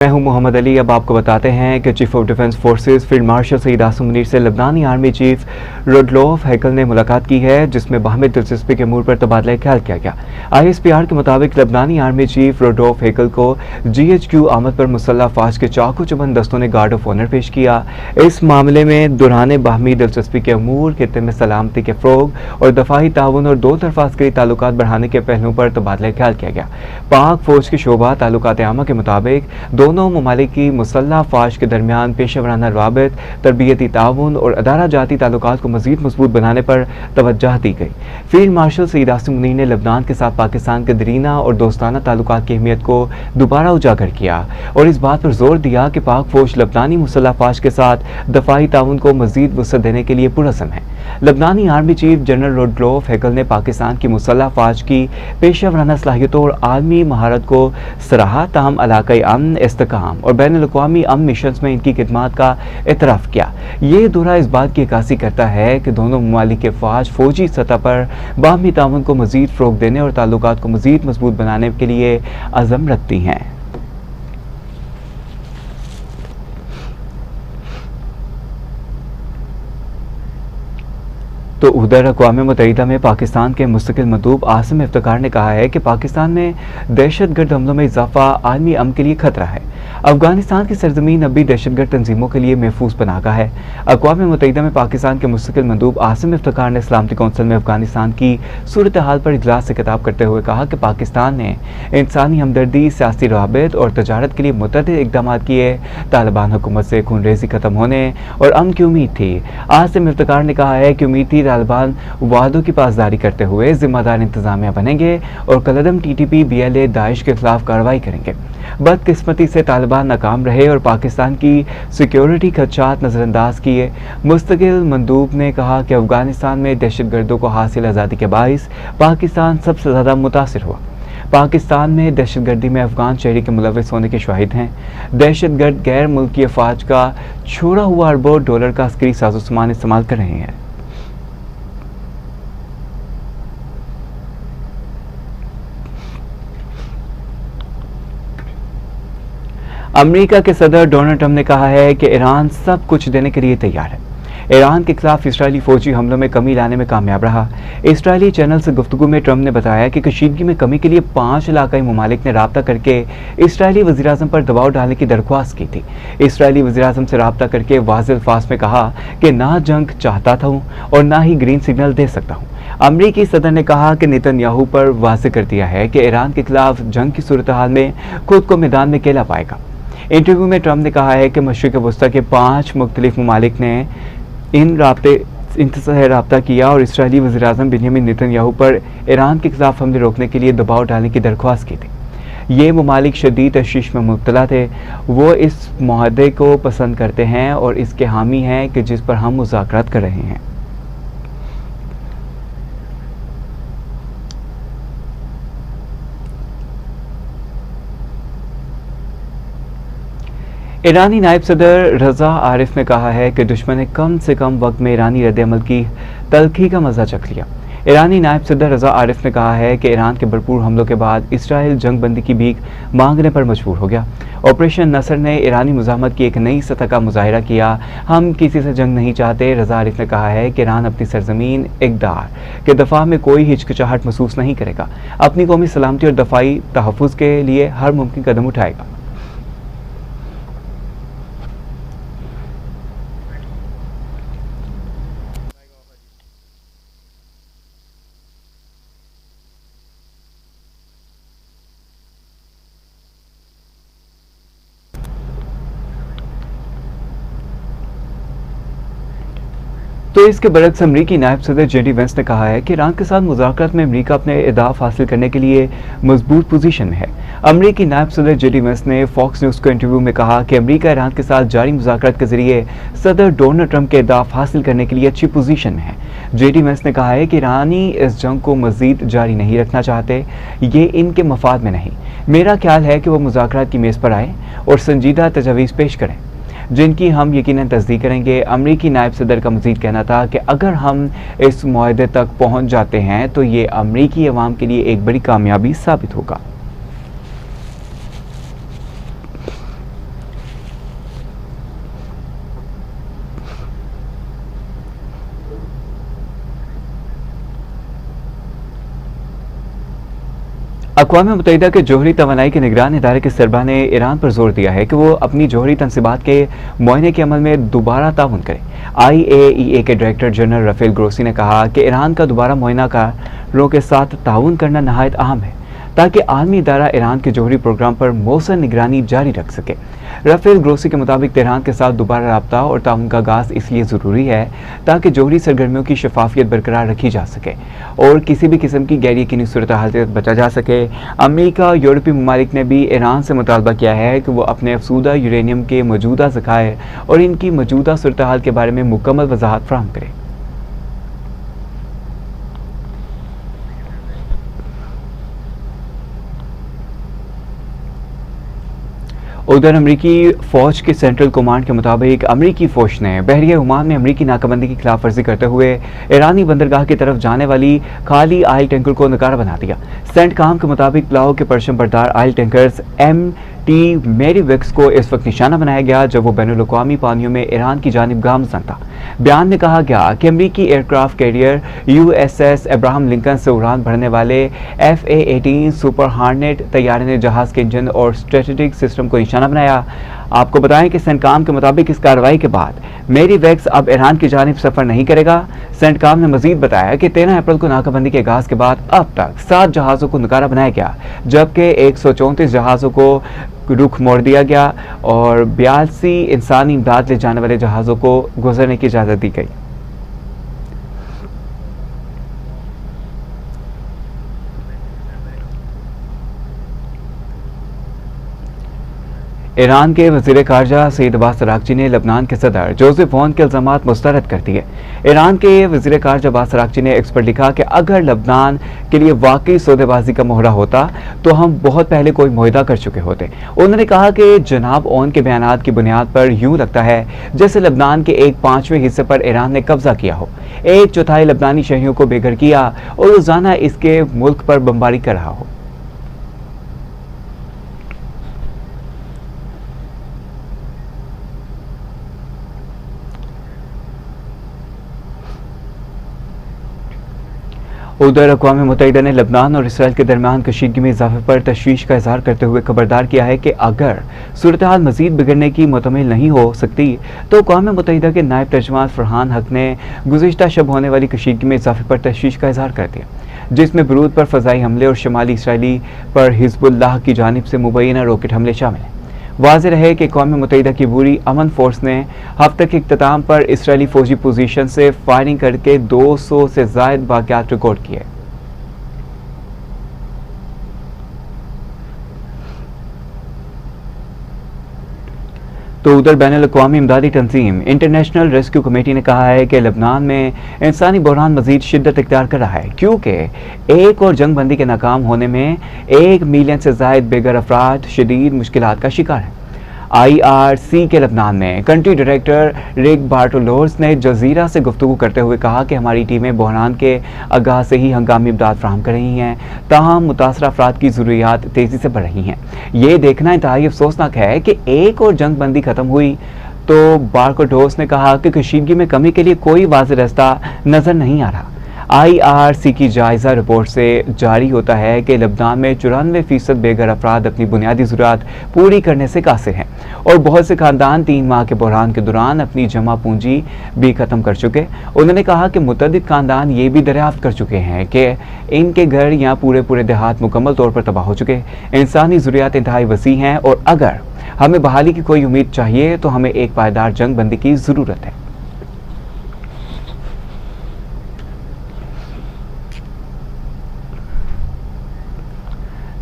मैं हूं मोहम्मद अली। अब आपको बताते हैं कि chief of defence forces field marshal Syed Asim Munir से लबनानी आर्मी चीफ रुडोल्फ हेकल ने मुलाकात की है, जिसमें बाहमी दिलचस्पी के अमूर पर तबादला ख्याल किया गया। ISPR के मुताबिक लबनानी आर्मी चीफ रुडोल्फ हेकल को GHQ आमद पर मुसल्लह अफवाज के चाकू चुबंद दस्तों ने गार्ड ऑफ ऑनर पेश किया। इस मामले में दौरान बाहमी दिलचस्पी के अमूर, खित्ते में सलामती के फ़रोग और दफाई ताउन और दो तरफा अस्करी ताल्लुकात बढ़ाने के पहलुओं पर तबादला ख्याल किया गया। पाक फौज की शोबा ताल्लुकात आमा के मुताबिक दोनों ममालिक की मुसल्लह अफवाज के दरमियान पेशा वराना रवाबित, तरबियती ताउन और अदारा जाती ताल्लुकात को मज़ीद मजबूत बनाने पर तवज्जो दी गई। फील्ड मार्शल सईद आसिम मुनीर ने लबनान के साथ पाकिस्तान के दरीना और दोस्ताना ताल्लुकात की अहमियत को दोबारा उजागर किया और इस बात पर जोर दिया कि पाक फौज लबनानी मुसल्लह अफवाज के साथ दफाई ताउन को मज़ीद वसअत देने के लिए पुरअज़्म है। लबनानी army chief general Rodolphe Haykal ने पाकिस्तान की मुसल्लह अफवाज की पेशा वराना सलाहियतों और आलमी महारत को सराहा, ताहम इलाकाई अमन, इस्तेकाम और बैनुल-अक़वामी अमन मिशन में इनकी खिदमात का एतराफ़ किया। ये दौरा इस बात की अक्कासी करता है कि दोनों ममालिक के अफवाज फ़ौजी सतह पर बाहमी ताउन को मज़ीद फ़रोग़ देने और ताल्लुकात को मज़ीद मजबूत बनाने के लिए अज़म रखती हैं। तो उधर अक़वाम मुत्तहिदा में पाकिस्तान के मुस्तकिल मंदूब आसिम इफ्तिकार ने कहा है कि पाकिस्तान में दहशतगर्द हमलों में इजाफा आलमी अमन के लिए खतरा है। अफगानिस्तान की सरजमीन अब भी दहशतगर्द तंजीमों के लिए महफूज पनाहगाह है। अक़वाम मुत्तहिदा में पाकिस्तान के मुस्तकिल मंदूब आसिम इफ्तिकार ने सलामती कौंसिल में अफगानिस्तान की सूरत हाल पर इजलास से खिताब करते हुए कहा कि पाकिस्तान ने इंसानी हमदर्दी, सियासी रवाबित और तजारत के लिए मुतअद्दिद इक़दाम किए। तालिबान हुकूमत से खूनरेज़ी खत्म होने और अमन की उम्मीद थी। आसिम इफ्तिकार ने कहा है कि उम्मीद थी तालिबान वादों की पासदारी करते हुए जिम्मेदार इंतजामिया बनेंगे और कलअदम TTP BLA दाइश के खिलाफ कार्रवाई करेंगे। बदकिस्मती से तालिबान नाकाम रहे और पाकिस्तान की सिक्योरिटी खदशात नज़रअंदाज किए। मुस्तकिल मंदूब ने कहा कि अफगानिस्तान में दहशतगर्दों को हासिल आज़ादी के बाइस पाकिस्तान सबसे ज़्यादा मुतासिर हुआ। पाकिस्तान में दहशतगर्दी में अफगान शहरी के मुलविस होने के शाहिद हैं। दहशतगर्द गैर मुल्की अफवाज का छोड़ा हुआ अरबों डॉलर का अस्करी साजो सामान इस्तेमाल कर रहे हैं। अमेरिका के सदर डोनाल्ड ट्रंप ने कहा है कि ईरान सब कुछ देने के लिए तैयार है। ईरान के खिलाफ इसराइली फौजी हमलों में कमी लाने में कामयाब रहा। इसराइली चैनल से गुफ्तगू में ट्रंप ने बताया कि कशीदगी में कमी के लिए 5 इलाकाई ममालिक ने राब्ता करके इसराइली वज़ीर-ए-आज़म पर दबाव डालने की दरख्वास्त की थी। इसराइली वज़ीर-ए-आज़म से राब्ता करके वाज़ेह अल्फाज में कहा कि ना जंग चाहता था और ना ही ग्रीन सिग्नल दे सकता हूँ। अमरीकी सदर ने कहा कि नेतन्याहू पर वाज़ेह कर दिया है कि ईरान के खिलाफ जंग की सूरत हाल में खुद को मैदान में अकेला पाएगा। इंटरव्यू में ट्रंप ने कहा है कि मशरिक़ वस्ता के 5 मुख्तलिफ ममालिक ने इनसे राब्ता किया और इसराइली वज़ीर-ए-आज़म बेंजामिन नेतन्याहू पर ईरान के खिलाफ हमले रोकने के लिए दबाव डालने की दरख्वास्त की थी। ये ममालिक शदीद तशवीश में मुब्तला थे। वो इस मुआहदे को पसंद करते हैं और इसके हामी हैं कि जिस पर हम मुज़ाकरात कर रहे हैं। ईरानी नायब सदर रज़ा आरिफ ने कहा है कि दुश्मन ने कम से कम वक्त में ईरानी रद्द-ए-अमल की तलखी का मज़ा चख लिया। ईरानी नायब सदर रज़ा आरिफ ने कहा है कि ईरान के भरपूर हमलों के बाद इसराइल जंग बंदी की भीख मांगने पर मजबूर हो गया। ऑपरेशन नसर ने ईरानी मुज़ाहमत की एक नई सतह का मुज़ाहिरा किया। हम किसी से जंग नहीं चाहते। रज़ा आरिफ ने कहा है कि ईरान अपनी सरजमीन इक़दार के दफ़ा में कोई हिचकिचाहट महसूस नहीं करेगा, अपनी कौमी सलामती और दफ़ाई तहफ़्फ़ुज़ के लिए हर मुमकिन कदम उठाएगा। तो इसके बरक्स अमरीकी नायब सदर JD वेंस ने कहा है कि ईरान के साथ मुज़ाकरात में अमरीका अपने अहदाफ हासिल करने के लिए मजबूत पोजीशन में है। अमरीकी नायब सदर JD वेंस ने फॉक्स न्यूज़ को इंटरव्यू में कहा कि अमरीका ईरान के साथ जारी मुज़ाकरात के जरिए सदर डोनाल्ड ट्रंप के अहदाफ हासिल करने के लिए अच्छी पोजीशन में है। JD वेंस ने कहा है कि ईरानी इस जंग को मज़ीद जारी नहीं रखना चाहते, ये इनके मफाद में नहीं। मेरा ख्याल है कि वो मुज़ाकरात की मेज़ पर आए और संजीदा तजावीज़ पेश करें जिनकी हम यकीनन तस्दीक करेंगे। अमरीकी नायब सदर का मज़ीद कहना था कि अगर हम इस मुआहदे तक पहुँच जाते हैं तो ये अमरीकी अवाम के लिए एक बड़ी कामयाबी साबित होगा। अक़वाम मुत्तहिदा के जोहरी तवानाई के निगरान इदारे के सरबराह ने ईरान पर जोर दिया है कि वो अपनी जोहरी तनसीबात के मुआयने के अमल में दोबारा ताउन करे। IAEA के डायरेक्टर जनरल राफेल ग्रोसी ने कहा कि ईरान का दोबारा मुआयनाकारों के साथ ताउन करना नहायत अहम है ताकि आलमी इदारा ईरान के जोहरी प्रोग्राम पर मौसर निगरानी जारी रख सके। राफेल ग्रोसी के मुताबिक तेहरान के साथ दोबारा रब्ता और ताउन का आगाज़ इसलिए ज़रूरी है ताकि जोहरी सरगर्मियों की शफाफियत बरकरार रखी जा सके और किसी भी किस्म की गैर यकीनी सूरत हाल से बचा जा सके। अमेरिका और यूरोपीय ममालिक ने भी ईरान से मुतालबा किया है कि वो अपने अफसूदा यूरेनियम के मौजूदा ज़खायर और इनकी मौजूदा सूरत हाल के बारे में मुकम्मल वजाहत फराहम करे। उधर अमरीकी फ़ौज के सेंट्रल कमांड के मुताबिक अमरीकी फ़ौज ने बहरिया ओमान में अमरीकी नाकाबंदी की खिलाफ वर्जी करते हुए ईरानी बंदरगाह की तरफ जाने वाली खाली आयल टैंकर को नकारा बना दिया। सेंटकॉम के मुताबिक लाहौर के परचम बरदार आयल टैंकर्स MT मेरीवेक्स को इस वक्त निशाना बनाया गया जब वो बैनुल-अक़वामी पानियों में ईरान की जानिब गामज़न था। बयान में कहा गया कि अमरीकी aircraft carrier USS Abraham Lincoln से उड़ान भरने वाले FA-18 सुपर हार्नेट तैयारे ने जहाज़ के इंजन और स्ट्रेटेजिक सिस्टम को निशाना बनाया। आपको बताएं कि सेंटकॉम के मुताबिक इस कार्रवाई के बाद मेरीवेक्स अब ईरान की जानिब सफ़र नहीं करेगा। सेंटकॉम ने मजीद बताया कि 13 अप्रैल को नाकाबंदी के आगाज़ के बाद अब तक 7 जहाज़ों को नकारा बनाया गया जबकि 134 जहाज़ों को रुख मोड़ दिया गया और 82 इंसानी इमदाद ले जाने वाले जहाज़ों को गुजरने की इजाज़त दी गई। ईरान के वज़ीर ख़ारजा सईद अब्बास अराग़ची ने लबनान के सदर जोसेफ ऑन के इल्ज़ामात मुस्तरद कर दिए। ईरान के वज़ीर ख़ारजा अब्बास अराग़ची ने एक्स पर लिखा कि अगर लबनान के लिए वाकई सौदेबाजी का मोहरा होता तो हम बहुत पहले कोई मुआहदा कर चुके होते। उन्होंने कहा कि जनाब ऑन के बयानात की बुनियाद पर यूँ लगता है जैसे लबनान के 1/5वें हिस्से पर ईरान ने कब्जा किया हो, 1/4 लबनानी शहरियों को बेघर किया और रोज़ाना इसके मुल्क पर बमबारी कर रहा हो। उधर अक़वाम मुत्तहिदा ने लबनान और इसराइल के दरमियान कशीदगी में इजाफे पर तशवीश का इजहार करते हुए खबरदार किया है कि अगर सूरत हाल मजीद बिगड़ने की मुतमिल नहीं हो सकती तो अक़वाम मुत्तहिदा के नायब तर्जुमान फरहान हक ने गुज़िश्ता शब होने वाली कशीदगी में इजाफे पर तशवीश का इजहार कर दिया, जिसमें बरूद पर फ़ज़ाई हमले और शुमाली इसराइली पर हिज़्बुल्लाह की जानिब से मुबैना रॉकेट हमले शामिल हैं। वाज़ेह रहे कि अक़वाम मुत्तहिदा की बुरी अमन फोर्स ने हफ्ते के इख्तिताम पर इसराइली फ़ौजी पोजीशन से फायरिंग करके 200 से ज़ायद वाक़यात रिकॉर्ड किए। तो उधर बैनुल-अक़वामी इमदादी तंजीम इंटरनेशनल रेस्क्यू कमेटी ने कहा है कि लबनान में इंसानी बहरान मजीद शिद्दत इख्तियार कर रहा है क्योंकि एक और जंग बंदी के नाकाम होने में 1 मिलियन से ज़ायद बेघर अफराद शदीद मुश्किलात का शिकार हैं। IRC के लबनान में कंट्री डायरेक्टर रिक बार्टोलोस ने जजीरा से गुफ्तगू करते हुए कहा कि हमारी टीमें बहरान के आगाज़ से ही हंगामी इमदाद फराहम कर रही हैं, ताहम मुतासरा अफराद की ज़रूरियात तेज़ी से बढ़ रही हैं। ये देखना इंतहाई अफसोसनाक है कि एक और जंग बंदी ख़त्म हुई तो बार्टोलोस ने कहा कि कशीदगी में कमी के लिए कोई वाज़ेह रास्ता नज़र नहीं आ रहा। IRC की जायज़ा रिपोर्ट से जारी होता है कि लबनान में 94% बेघर अफराद अपनी बुनियादी ज़रूरत पूरी करने से कासिर हैं और बहुत से खानदान 3 माह के बहरान के दौरान अपनी जमा पूंजी भी ख़त्म कर चुके। उन्होंने कहा कि मुतअद्दिद खानदान ये भी दरियाफ्त कर चुके हैं कि इनके घर या पूरे देहात मुकम्मल तौर पर तबाह हो चुके। इंसानी ज़रूरियात इंतहाई वसी हैं और अगर हमें बहाली की कोई उम्मीद चाहिए तो हमें एक पायदार जंग बंदी की ज़रूरत है।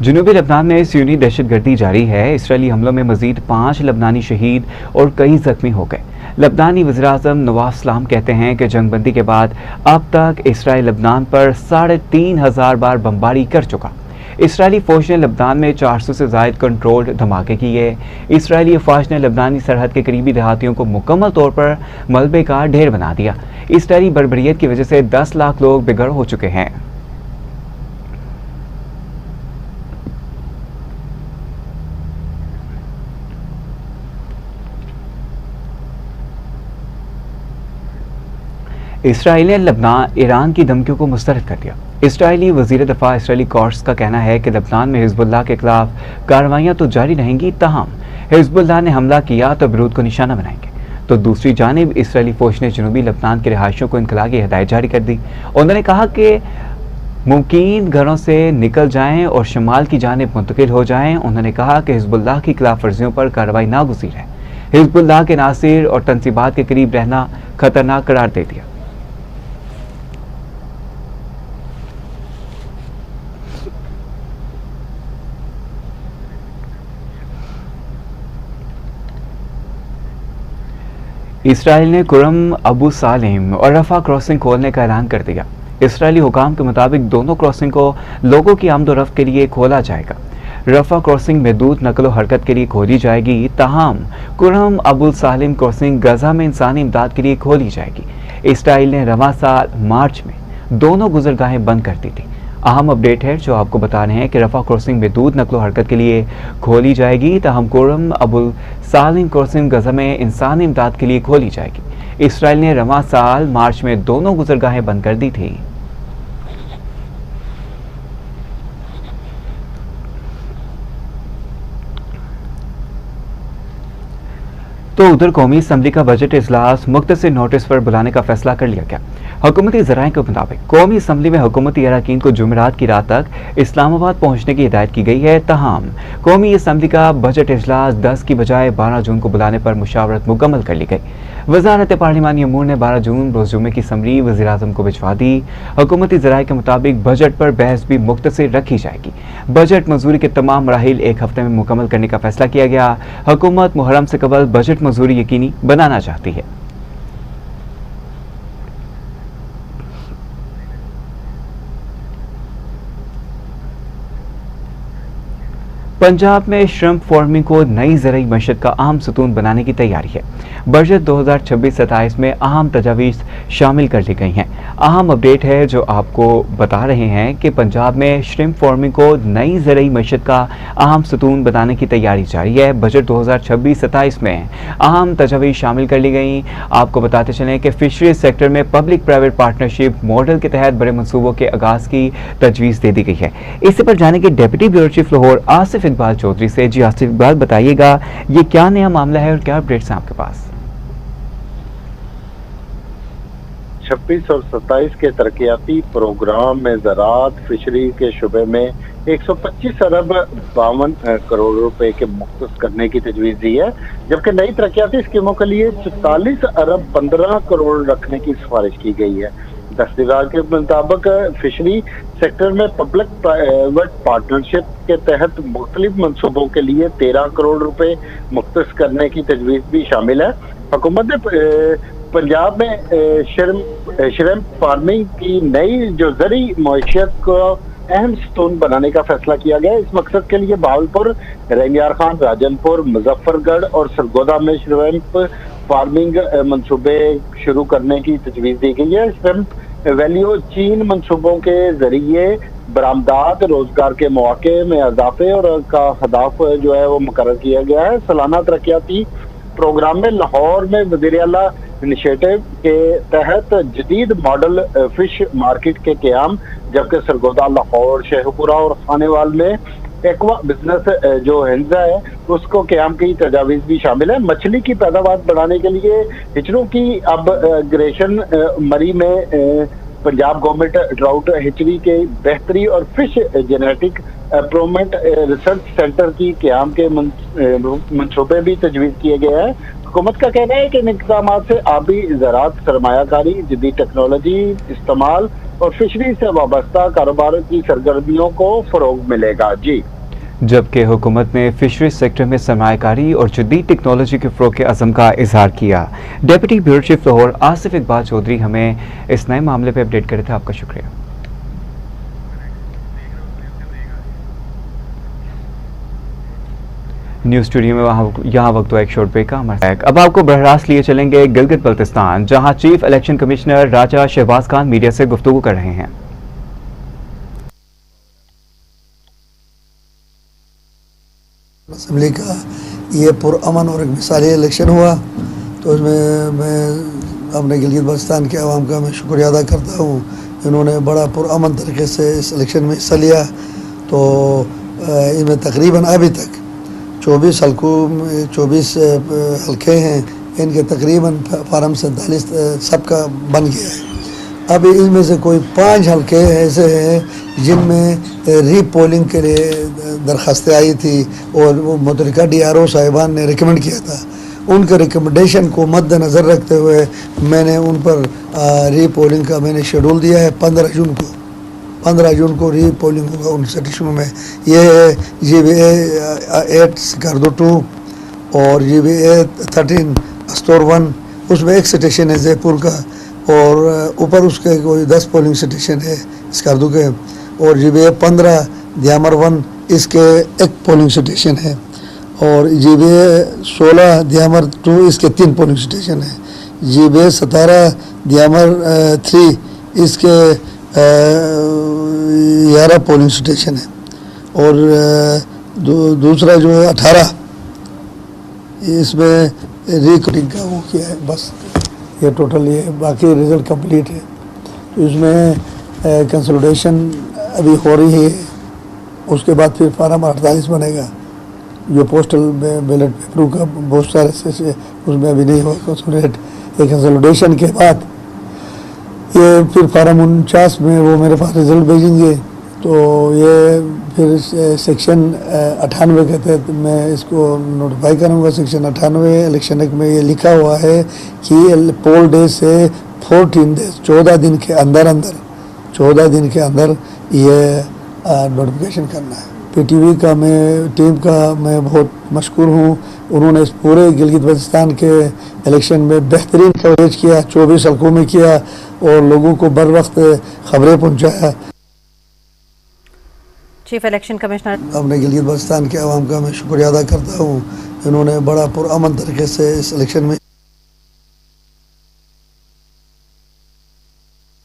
जनूबी लबनान में सुन्नी दहशतगर्दी जारी है। इसराइली हमलों में मजीद 5 लबनानी शहीद और कई जख्मी हो गए। लबनानी वज़ीर-ए-आज़म नवाफ सलाम कहते हैं कि जंगबंदी के बाद अब तक इसराइल लबनान पर 3500 बार बमबारी कर चुका। इसराइली फ़ौज ने लबनान में 400 से ज़ायद कंट्रोल्ड धमाके किए। इसराइली अफवाज ने लबनानी सरहद के करीबी देहातियों को मुकम्मल तौर पर मलबे का ढेर बना दिया। इसराइली बर्बरियत की वजह से 10 लाख लोग बेघर हो चुके हैं। इसराइल ने लबनान ईरान की धमकियों को मुस्तरद कर दिया। इसराइली वजीर दफा इसराइली कॉर्ट्स का कहना है कि लबनान में हिजबुल्लाह के खिलाफ कार्रवाइयां तो जारी रहेंगी, ताहम हिजबुल्लाह ने हमला किया तो विरोध को निशाना बनाएंगे। तो दूसरी जानिब इसराइली फौज ने जनूबी लबनान के रिहायशियों को इनकला की हिदायत जारी कर दी। उन्होंने कहा कि मुमकिन घरों से निकल जाएं और शमाल की जानिब मुंतकिल हो जाएं। उन्होंने कहा कि हिजबुल्लाह की खिलाफ वर्जियों पर कार्रवाई नागुज़ीर है। हिजबुल्लाह के नासिर और तंसीबात के करीब रहना खतरनाक करार दे दिया। इसराइल ने कुरम अबू सालिम और रफा क्रॉसिंग खोलने का ऐलान कर दिया। इसराइली हुकाम के मुताबिक दोनों क्रॉसिंग को लोगों की आमदोरफ्त के लिए खोला जाएगा। रफा क्रॉसिंग महदूद नकलो हरकत के लिए खोली जाएगी, ताहम कुरम अबुल सालिम क्रॉसिंग गजा में इंसानी इमदाद के लिए खोली जाएगी। इसराइल ने रवां साल मार्च में दोनों गुजरगाहें बंद कर दी थी। अहम अपडेट है जो आपको बता रहे हैं कि रफा क्रॉसिंग महदूद नकलो हरकत के लिए खोली जाएगी, ताहम कुरम अबुल सालिम क्रॉसिंग गजा में इंसानी इमदाद के लिए खोली जाएगी। इसराइल ने रवां साल मार्च में दोनों गुजरगाहें बंद कर दी थी। तो उधर कौमी असम्बली का बजट इजलास मुख्तसर नोटिस पर बुलाने का फैसला कर लिया गया। हुकूमती ज़राए के मुताबिक कौमी असम्बली में हुकूमती अरकान को जुमेरात की रात तक इस्लामाबाद पहुंचने की हिदायत की गई है। ताहम कौमी असम्बली का बजट इजलास 10 की बजाय 12 जून को बुलाने पर मुशावरत मुकम्मल कर ली गई। वजारत पार्लिमानी अमूर ने 12 जून रोज़ जुमे की समरी वज़ीर आज़म को भिजवा दी। हुकूमती ज़राए के मुताबिक बजट पर बहस भी मुख्तसर रखी जाएगी। बजट मंजूरी के तमाम मराहिल एक हफ्ते में मुकम्मल करने का फैसला किया गया। हुकूमत मुहर्रम से कबल बजट मंजूरी यकीनी बनाना चाहती है। पंजाब में श्रम फार्मिंग को नई ज़राई मईशत का अहम सतून बनाने की तैयारी है। बजट 2026-27 में अहम तजावीज़ शामिल कर ली गई हैं। अहम अपडेट है जो आपको बता रहे हैं कि पंजाब में श्रम फार्मिंग को नई ज़राई मईशत का अहम सतून बनाने की तैयारी जारी है। बजट 2026-27 में अहम तजावीज़ शामिल कर ली गई। आपको बताते चलें कि फिशरीज सेक्टर में पब्लिक प्राइवेट पार्टनरशिप मॉडल के तहत बड़े मनसूबों के आगाज़ की तजवीज़ दे दी गई है। इसी पर जाने के deputy bureau chief Lahore Asif Iqbal Chaudhry से। जी आसिफ इकबाल, बताइएगा ये क्या नया मामला है और क्या अपडेट्स हैं आपके पास? 26 और 27 के तरक्याती प्रोग्राम में ज़राअत फिशरी के शुबे में 125 अरब 52 करोड़ रुपए के मुख्तस करने की तजवीज़ दी है, जबकि नई तरक्याती स्कीमों के लिए 44 अरब 15 करोड़ रखने की सिफारिश की गई है। दस्तगार के मुताबिक फिशरी सेक्टर में पब्लिक प्राइवेट पार्टनरशिप के तहत मुख्तलिफ मनसूबों के लिए 13 करोड़ रुपए मुख्तस करने की तजवीज़ भी शामिल है। हुकूमत ने पंजाब में श्रिम्प फार्मिंग की नई जो ज़री मईशत को अहम सतून बनाने का फैसला किया गया। इस मकसद के लिए बहावलपुर, रंगियार खान, राजनपुर, मुजफ्फरगढ़ और सरगोदा में श्रिम्प फार्मिंग मंसूबे शुरू करने की तजवीज़ दी गई है। श्रिम्प वैल्यू चीन मंसूबों के जरिए बरामदात, रोजगार के मौके में इजाफे और का हदाफ जो है वो मुकर्रर किया गया है। सालाना तरक्याती प्रोग्राम में लाहौर में वज़ीर आला इनिशिएटिव के तहत जदीद मॉडल फिश मार्केट के क़याम, जबकि सरगोदा, लाहौर, शेखपुरा और खानेवाल में एक्वा बिजनेस जो हिंजा है उसको क़याम की तजावीज़ भी शामिल है। मछली की पैदावार बढ़ाने के लिए हिचड़ों की अब ग्रेशन मरी में पंजाब गवर्नमेंट ट्राउट हिचड़ी के बेहतरी और fish genetic improvement research centre की क़याम के मंसूबे भी तजवीज़ किए गए हैं। हुकूमत का कहना है कि इन इक़दाम से आबी ज़राअत, सरमायाकारी, जदीद टेक्नोलॉजी इस्तेमाल और फिशरी से वाबस्ता कारोबार की सरगर्मियों को फ़रोग़ मिलेगा। जी, जबकि हुकूमत ने फिशरीज सेक्टर में सरमायाकारी और जदीद टेक्नोलॉजी के फ़रोग़ के अज़म का इजहार किया। Deputy bureau chief Lahore Asif Iqbal Chaudhry हमें इस नए मामले पर अपडेट करे थे। आपका शुक्रिया। न्यूज़ स्टूडियो में यहाँ वक्त हुआ एक शॉर्ट ब्रेक का। अब आपको बरह रास्त लिए चलेंगे गिलगित बल्तिस्तान, जहाँ चीफ इलेक्शन कमिश्नर राजा शहबाज खान मीडिया से गुफ्तगू कर रहे हैं। असम्बली का ये पुरअमन और एक मिसाली इलेक्शन हुआ, तो इसमें मैं अपने गिलगित बल्तिस्तान के अवाम का मैं शुक्रिया अदा करता हूँ। इन्होंने बड़ा पुरअमन तरीके से इस इलेक्शन में हिस्सा लिया। तो इनमें तकरीबन अभी तक 24 हल्के हैं, इनके तकरीबन फार्म 47 सबका बन गया है। अभी इनमें से कोई 5 हल्के ऐसे हैं जिनमें रीपोलिंग के लिए दरख्वास्तें आई थी और वो मुतल्लिका DRO साहिबान ने रिकमेंड किया था। उनके रिकमेंडेशन को मद्देनज़र रखते हुए मैंने उन पर रीपोलिंग का मैंने शेड्यूल दिया है। 15 जून को रीपोलिंग होगा उन स्टेशनों में। ये है GBA 8 स्कार्दो 2 और GBA 13 अस्तोर 1, उसमें एक स्टेशन है जयपुर का, और ऊपर उसके कोई 10 पोलिंग स्टेशन है स्कार्दो के, और GBA 15 दियामर 1 इसके एक पोलिंग स्टेशन है, और GBA 16 दियामर 2 इसके 3 पोलिंग स्टेशन है। GBA 17 दियामर 3 इसके 11 पोलिंग स्टेशन है, और दूसरा जो है 18 इसमें रिकॉर्डिंग का वो किया है। बस ये टोटल ये बाकी रिजल्ट कंप्लीट है। तो इसमें कंसोलिडेशन अभी हो रही है, उसके बाद फिर फार्म 48 बनेगा जो पोस्टल बैलेट पेपरों का बहुत सारे से उसमें अभी नहीं होगा कंसोलिडेट। ये कंसोलिडेशन के बाद ये फिर फार्म 49 में वो मेरे पास रिजल्ट भेजेंगे। तो ये फिर सेक्शन 98 के तहत मैं इसको नोटिफाई करूँगा। सेक्शन 98 इलेक्शन एक्ट में ये लिखा हुआ है कि पोल डे से 14 डेज 14 दिन के अंदर ये नोटिफिकेशन करना है। PTV का टीम का मैं बहुत मशकूर हूँ। उन्होंने इस पूरे गिलगित बल्तिस्तान के इलेक्शन में बेहतरीन कवरेज किया, 24 हल्कों में किया और लोगों को बर वक्त खबरें पहुँचाया। चीफ इलेक्शन कमिश्नर अपने गिलगित बल्तिस्तान के अवाम का मैं शुक्रिया अदा करता हूँ। इन्होंने बड़ा पुरअमन तरीके से इस इलेक्शन में।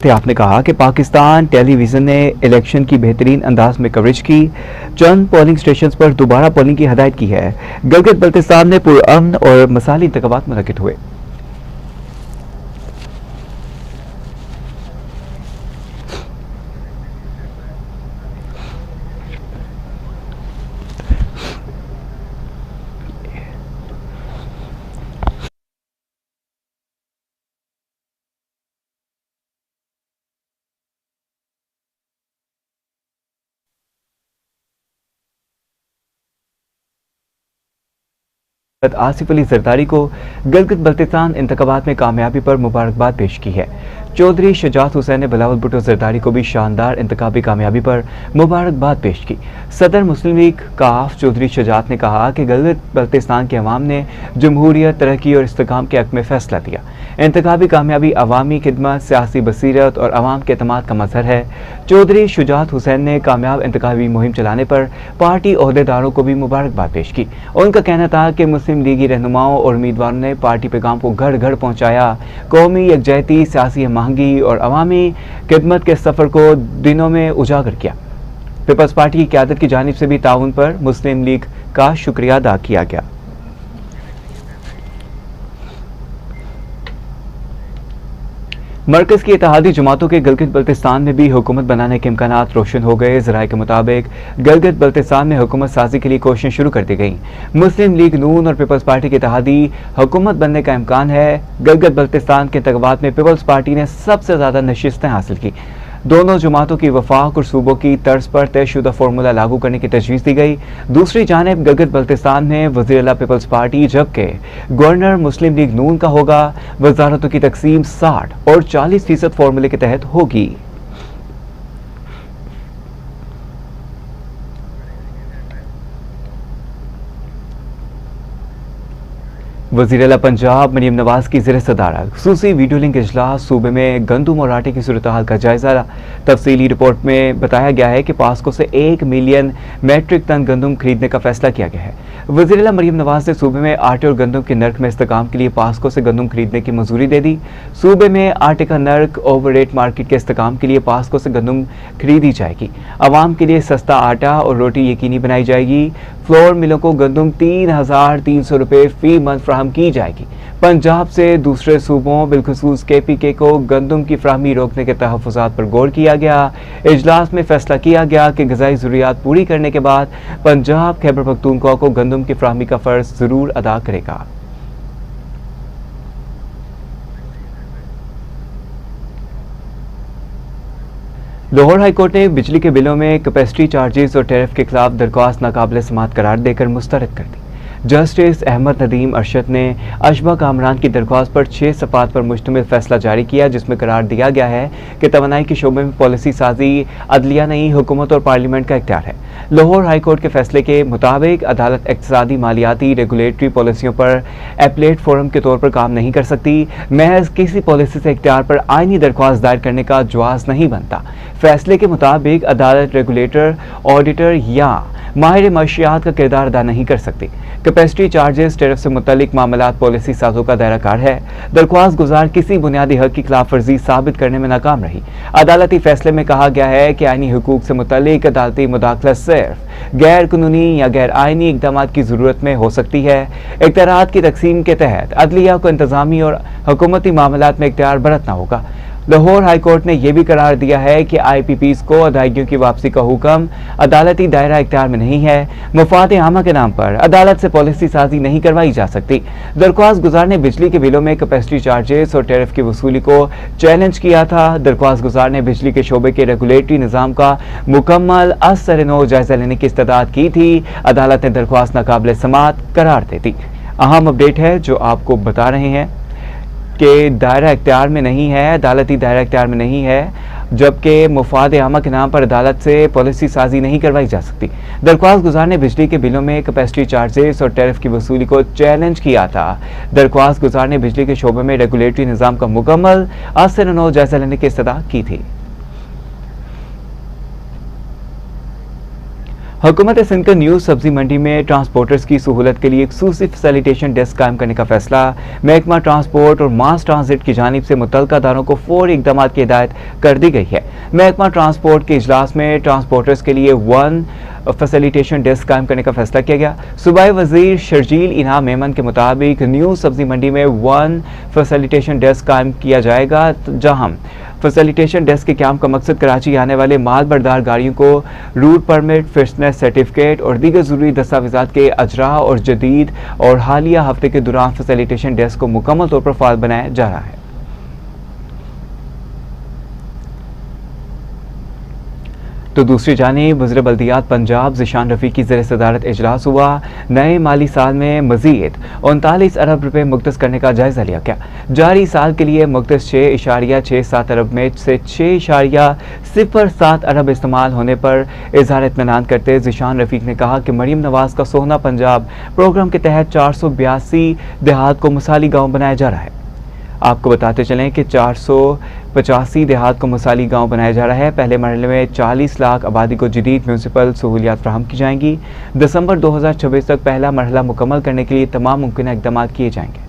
आपने कहा कि पाकिस्तान टेलीविजन ने इलेक्शन की बेहतरीन अंदाज में कवरेज की, चंद पोलिंग स्टेशंस पर दोबारा पोलिंग की हदायत की है। गिलगित बल्तिस्तान में पुरअमन और मसाली इंतखाबात मुनक्किद हुए। आसिफ अली जरदारी को गिलगित बल्तिस्तान इंतखाबात में कामयाबी पर मुबारकबाद पेश की है। चौधरी शुजात हुसैन ने बिलावल भुट्टो जरदारी को भी शानदार इंतखाबी कामयाबी पर मुबारकबाद पेश की। सदर मुस्लिम लीग काफ चौधरी शुजात ने कहा कि गिलगित बल्तिस्तान के अवाम ने जमहूरियत, तरक्की और इस्तेकाम के हक में फैसला दिया। इंतखाबी कामयाबी अवामी खिदमत, सियासी बसीरत और अवाम के एतमाद का मजहर है। चौधरी शुजात हुसैन ने कामयाब इंतखाबी मुहिम चलाने पर पार्टी ओहदेदारों को भी मुबारकबाद पेश की। उनका कहना था कि मुस्लिम लीगी रहनुमाओं और उम्मीदवारों ने पार्टी पैगाम को घर घर पहुँचाया, कौमी यकजहती, सियासी महंगी और अवामी खिदमत के सफ़र को दिनों में उजागर किया। पीपल्स पार्टी की क़यादत की जानिब से भी ताउन पर मुस्लिम लीग का शुक्रिया अदा किया गया। मरकज की इत्तेहादी जमातों के गिलगित बल्तिस्तान में भी हुकूमत बनाने के इम्कानात रोशन हो गए। ज़राए के मुताबिक गिलगित बल्तिस्तान में हुकूमत साजी के लिए कोशिशें शुरू कर दी गई। मुस्लिम लीग नून और पीपल्स पार्टी की इत्तेहादी हुकूमत बनने का इम्कान है। गिलगित बल्तिस्तान के इंतखाबात में पीपल्स पार्टी ने सबसे ज़्यादा नशिस्तें हासिल की। दोनों जमातों की वफाक और सूबों की तर्ज पर तयशुदा फार्मूला लागू करने की तजवीज़ दी गई। दूसरी जानिब गिलगित बल्तिस्तान में वज़ीर-ए-आला पीपल्स पार्टी जबकि गवर्नर मुस्लिम लीग नून का होगा। वजारतों की तकसीम 60 और 40% फार्मूले के तहत होगी। वज़ीर-ए-आला पंजाब मरीम नवाज की ज़ेर सदारत ख़ुसूसी वीडियो लिंक इजलास सूबे में गंदम और आटे की सूरत हाल का जायजा। तफसीली रिपोर्ट में बताया गया है कि पास्को से 1 मिलियन मैट्रिक टन गंदम खरीदने का फैसला किया गया है। वज़ीर-ए-आला मरीम नवाज ने सूबे में आटे और गंदम के नर्क में इस्तेकाम के लिए पास्को से गंदम खरीदने की मंजूरी दे दी। सूबे में आटे का नर्क ओवर रेट मार्केट के इस्तेकाम के लिए पास्को से गंदम खरीदी जाएगी। आवाम के लिए सस्ता आटा और रोटी यकीनी बनाई जाएगी। फ्लोर मिलों को गंदम 3,300 रुपये फी मंथ फ्राहम की जाएगी। पंजाब से दूसरे सूबों बिलखुसूस KPK को गंदम की फ्राहमी रोकने के तहफ़्फ़ुज़ात पर गौर किया गया। इजलास में फैसला किया गया कि ग़िज़ाई ज़रूरियात पूरी करने के बाद पंजाब खैबर पख्तूनख्वा को गंदम की फ्राहमी का फ़र्ज़ ज़रूर अदा करेगा। लाहौर हाईकोर्ट ने बिजली के बिलों में कैपेसिटी चार्जेस और टैरिफ के खिलाफ दरख्वास्त नाकाबिल समाअत करार देकर मुस्तरद कर दी। जस्टिस अहमद नदीम अरशद ने अशबा कामरान की दरख्वास्त पर 6 सफ़ात पर मुश्तमिल फैसला जारी किया, जिसमें करार दिया गया है कि तवानाई के शोबे में पॉलिसी साजी अदलिया नहीं, हुकूमत और पार्लियामेंट का इख्तियार है। लाहौर हाईकोर्ट के फैसले के मुताबिक अदालत इक़्तिसादी, मालियाती, रेगुलेटरी पॉलिसियों पर एपलेट फोरम के तौर पर काम नहीं कर सकती। महज किसी पॉलिसी से इख्तियार पर आइनी दरख्वास्त दायर करने का जवाज़ नहीं बनता। फैसले के मुताबिक अदालत रेगुलेटर, ऑडिटर या माहिर मशियात का किरदार अदा नहीं कर सकती। कैपेसिटी चार्जेस टैरिफ से मुतल्लिक मामलात पॉलिसी साजों का दायरा कार है। दरख्वास्त गुजार किसी बुनियादी हक की खिलाफ वर्जी साबित करने में नाकाम रही। अदालती फैसले में कहा गया है कि आईनी हुकूक से मुतल्लिक अदालती मुदाखलत सिर्फ गैर कानूनी या गैर आईनी इक़दामात की ज़रूरत में हो सकती है। इख्तियारात की तकसीम के तहत अदलिया को इंतज़ामी और हुकूमती मामलात में इख्तियार बरतना होगा। लाहौर हाईकोर्ट ने यह भी करार दिया है कि IPPs को अदायगियों की वापसी का हुक्म अदालती दायरा इख्तियार में नहीं है। मुफाद आमा के नाम पर अदालत से पॉलिसी साजी नहीं करवाई जा सकती। दरख्वास्त गुजार ने बिजली के बिलों में कैपेसिटी चार्जेस और टैरिफ की वसूली को चैलेंज किया था। दरख्वास्त गुजार ने बिजली के शोबे के रेगुलेटरी निज़ाम का मुकम्मल असर-ए-नौ जायजा लेने की इस्तदाद की थी। अदालत ने दरख्वास्त नाकाबिल समाअत करार दे दी। अहम अपडेट है जो आपको बता रहे हैं कि दायरा इख्तियार में नहीं है, अदालती दायरा इख्तियार में नहीं है, जबकि मुफाद आमा के नाम पर अदालत से पॉलिसी साजी नहीं करवाई जा सकती। दरख्वास्त गुजार ने बिजली के बिलों में कैपेसिटी चार्जेस और टैरिफ की वसूली को चैलेंज किया था। दरख्वास्त गुजार ने बिजली के शोबे में रेगुलेटरी निज़ाम का मुकम्मल असर-ए-नौ जायजा लेने की इस्तदा की थी। हुकूमत सिंध का न्यू सब्जी मंडी में ट्रांसपोर्टर्स की सहूलत के लिए एक खूसूसी फैसिलिटेशन डेस्क कायम करने का फैसला महकमा ट्रांसपोर्ट और मास ट्रांजिट की जानिब से मुतल्लिका अदारों को फौरी इक़दाम की हिदायत कर दी गई है। महकमा ट्रांसपोर्ट के इजलास में ट्रांसपोर्टर्स के लिए 1 फैसिलिटेशन डेस्क कायम करने का फैसला किया गया। सूबाई वजीर शर्जील इनाम मेमन के मुताबिक न्यू सब्जी मंडी में 1 फैसिलिटेशन डेस्क कायम किया जाएगा, जहां फैसिलिटेशन डेस्क के क्याम का मकसद कराची आने वाले माल बरदार गाड़ियों को रूट परमिट, फिटनेस सर्टिफिकेट और दीगर ज़रूरी दस्तावेज़ात के अजरा और जदीद और हालिया हफ्ते के दौरान फैसिलिटेशन डेस्क को मुकम्मल तौर पर फ़ाल बनाया जा रहा है। तो दूसरी जानिब वज़ीर बल्दियात पंजाब ज़ीशान रफ़ी की ज़ेर सदारत इजलास हुआ। नए माली साल में मज़ीद 39 अरब रुपये मुख्तस करने का जायज़ा लिया गया। जारी साल के लिए मुख्तस 6.67 अरब में से 6.07 अरब इस्तेमाल होने पर इज़हार इत्मीनान करते ज़ीशान रफ़ीक ने कहा कि मरीम नवाज़ का सोहना पंजाब प्रोग्राम के तहत 482 देहात को मिसाली गाँव बनाया जा रहा है। आपको बताते चलें कि 485 देहात को मिसाली गांव बनाया जा रहा है। पहले मरहले में 40 लाख आबादी को जदीद म्यूनसिपल सहूलियात फराहम की जाएंगी। दिसंबर 2026 तक पहला मरहला मुकम्मल करने के लिए तमाम मुमकिन इक़दाम किए जाएंगे।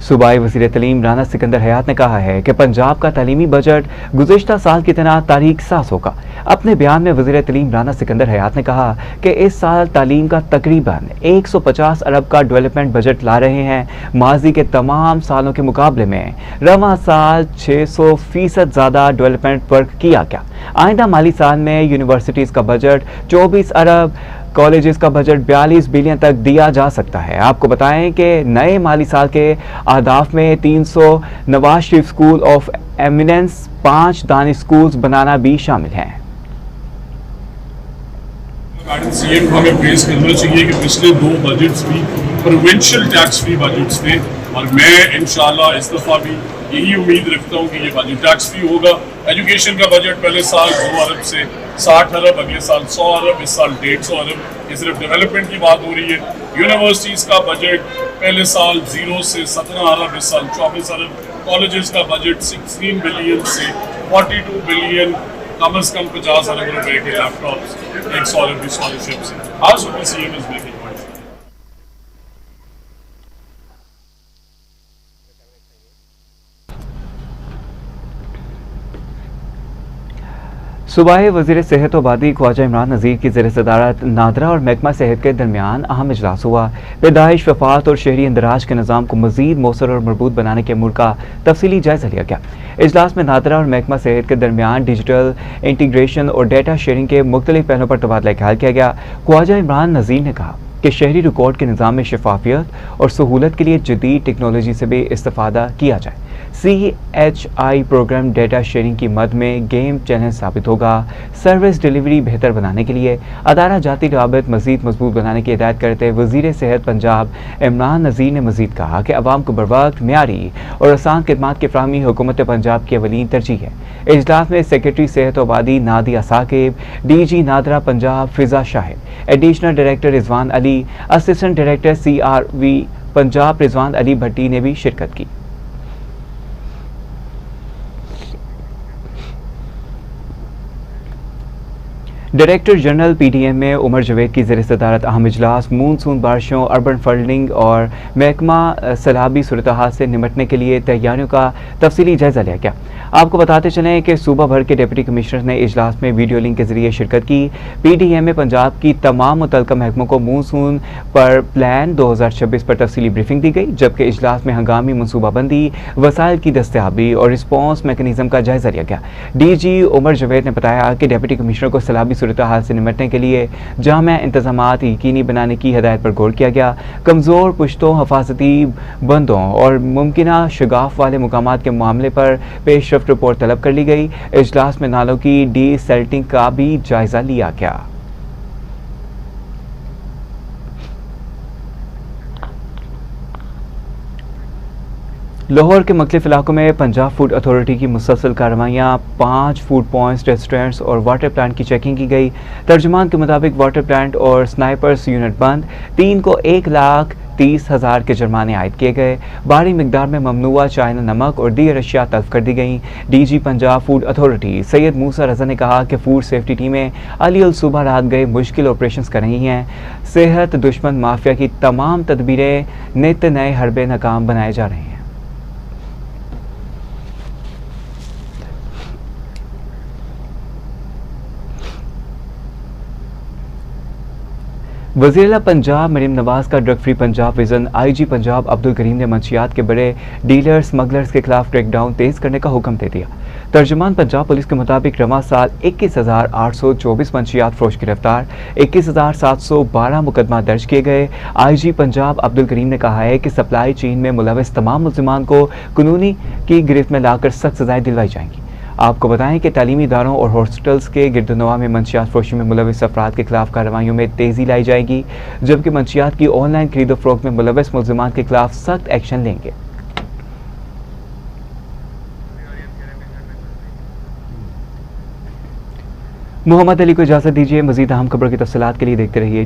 सूबाई वज़ीर तलीम राना सिकंदर हयात ने कहा है कि पंजाब का तालीमी बजट गुज़िश्ता साल की तरह तारीख साज होगा। अपने बयान में वज़ीर तलीम राना सिकंदर हयात ने कहा कि इस साल तालीम का तकरीबन 150 अरब का डेवलपमेंट बजट ला रहे हैं। माजी के तमाम सालों के मुकाबले में रवां साल 600% ज़्यादा डेवलपमेंट वर्क किया गया। आइंदा माली साल में यूनिवर्सिटीज़ का बजट 24 अरब, कॉलेजेस का बजट 42 बिलियन तक दिया जा सकता है। आपको बताएं कि नए माली साल के अहदाफ में 300 Nawaz Sharif school of eminence, 5 Danish schools बनाना भी शामिल हैं। सीएम को हमें प्रेस करना चाहिए कि पिछले 2 बजट्स भी प्रोविंशियल टैक्स फ्री बजट्स थे और मैं इंशाल्लाह इस दफ़ा भी यही उम्मीद रखता हूँ कि ये बजट टैक्स फ्री होगा। एजुकेशन का बजट पहले साल 2 अरब से 60 अरब, अगले साल 100 अरब, इस साल 150 अरब। ये सिर्फ डेवलपमेंट की बात हो रही है। यूनिवर्सिटीज़ का बजट पहले साल 0 से 17 अरब, इस साल 24 अरब। कॉलेजेस का बजट 16 बिलियन से 42 बिलियन, कम अज़ कम 50 अरब रुपए के लैपटॉप्स, 100 अरब की स्कॉलरशिप्स। आज सीएम इज मेकिंग सूबाई वज़ीर सेहत आबादी ख्वाजा इमरान नज़ीर की ज़ेर सदारत नादरा और महकमा सेहत के दरमियान अहम इजलास हुआ। पैदाइश, वफात और शहरी इंदराज के निज़ाम को मज़ीद मौसर और मरबूत बनाने के अमूर का तफसीली जायज़ा लिया गया। इजलास में नादरा और महकमा सेहत के दरमियान डिजिटल इंटीग्रेशन और डेटा शेयरिंग के मुख्तलिफ पहलों पर तबादला ख्याल किया गया। ख्वाजा इमरान नज़ीर ने कहा कि शहरी रिकॉर्ड के निज़ाम में शफाफियत और सहूलत के लिए जदीद टेक्नोलॉजी से भी इस्तेफादा किया जाए। CHI प्रोग्राम डेटा शेयरिंग की मद में गेम चैलेंज साबित होगा। सर्विस डिलीवरी बेहतर बनाने के लिए अदारा जाती रवाबत मज़ीद मजबूत बनाने की हिदायत करते हुए वज़ीर सेहत पंजाब इमरान नज़ीर ने मज़ीद कहा कि अवाम को बरवक्त, म्यारी और आसान खिदमात की फ़राहमी हुकूमत पंजाब की अवलीन तरजीह है। इजलास में सेक्रेटरी सेहत आबादी Nadia Saqib, DG NADRA Punjab Fiza Shahid, additional director Rizwan Ali, assistant director CRV Punjab Rizwan Ali Bhatti ने भी शिरकत की। डायरेक्टर जनरल PDM में उमर जवेद की ज़ेर सदारत अहम इजलास मानसून बारिशों, अर्बन फ्लडिंग और महकमा सैलाबी सूरत हाल से निपटने के लिए तैयारियों का तफसीली जायज़ा लिया गया। आपको बताते चलें कि सूबा भर के डिप्टी कमिश्नर ने इजलास में वीडियो लिंक के जरिए शिरकत की। PDM में पंजाब की तमाम मुतल्लिका महकमों को मानसून पर प्लान 2026 पर तफसीली ब्रीफिंग दी गई, जबकि इजलास में हंगामी मनसूबाबंदी, वसाइल की दस्तयाबी और रिस्पॉन्स मैकेनिज्म का जायज़ा लिया गया। DG उमर जवेद ने बताया कि डिप्टी कमिश्नर को सैलाबी सूरत हाल से निपटने के लिए जामा इंतजामात यकीनी बनाने की हिदायत पर गौर किया गया। कमज़ोर पुश्तों, हफाजती बंदों और मुमकिना शगाफ वाले मुकामात के मामले पर पेशरफ्त रिपोर्ट तलब कर ली गई। इजलास में नालों की डीसल्टिंग का भी जायजा लिया गया। लाहौर के मुख्तलिफ इलाकों में पंजाब फूड अथॉरिटी की मुसलसल कार्रवाइयाँ, 5 फूड पॉइंट्स, रेस्टोरेंट्स और वाटर प्लांट की चेकिंग की गई। तर्जुमान के मुताबिक वाटर प्लांट और स्नाइपर्स यूनिट बंद, 3 को 1,30,000 के जुर्माने आयद किए गए। भारी मिकदार में ममनुआ चाइना नमक और दीगर अशिया तल्फ कर दी गई। DG Punjab food authority Syed Musa Raza ने कहा कि फूड सेफ्टी टीमें अली अल सुबह रात गए मुश्किल ऑपरेशन कर रही हैं। सेहत दुश्मन माफिया की तमाम तदबीरें नित नए हरबे नाकाम बनाए जा रहे हैं। वज़ीर पंजाब मरीम नवाज का drug free Punjab vision IG Punjab Abdul Karim ने मंशियात के बड़े डीलर स्मगलर्स के खिलाफ क्रैकडाउन तेज करने का हुक्म दे दिया। तर्जुमान पंजाब पुलिस के मुताबिक रवा साल 21,824 मंशियात फरोश गिरफ्तार, 21,712 मुकदमा दर्ज किए गए। IG पंजाब अब्दुल करीम ने कहा है कि सप्लाई चेन में मुलविस तमाम मुल्ज़िमान को कानूनी की गिरफ्त में लाकर सख्त सजाएं दिलवाई जाएंगी। आपको बताएं कि तालीमी इदारों और हॉस्पिटल्स के गिरदनवा में मंशियात फरोशी में मुलविस अफराद के खिलाफ कार्रवाइयों में तेजी लाई जाएगी, जबकि मंशियात की ऑनलाइन खरीदो फरोख्त में मुलविस मुल्ज़िमान के खिलाफ सख्त एक्शन लेंगे। मोहम्मद अली को इजाज़त दीजिए। मज़ीद अहम खबर की तफसीलात के लिए देखते रहिए